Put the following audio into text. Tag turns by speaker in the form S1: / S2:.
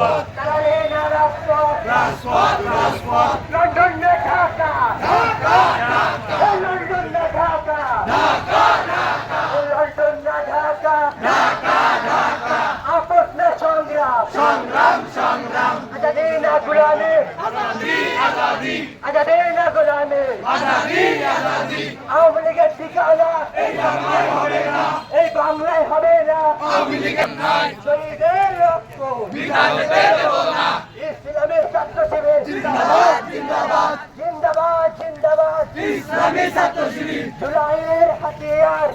S1: চালালে না রাজপথ লন্ডন না ঢাকা লন্ডন না ঢাকা লন্ডন না ঢাকা আপস না সংগ্রাম আজাদি না গোলামি আজাদি না গোলামি আওয়ামী লীগের ঠিকানা এই বাংলায় হবে না শহীদের রক্ত ইসলামের ছাত্র শিবির জিন্দাবাদ ইসলামী ছাত্র শিবির জুলাইয়ের হাতিয়ার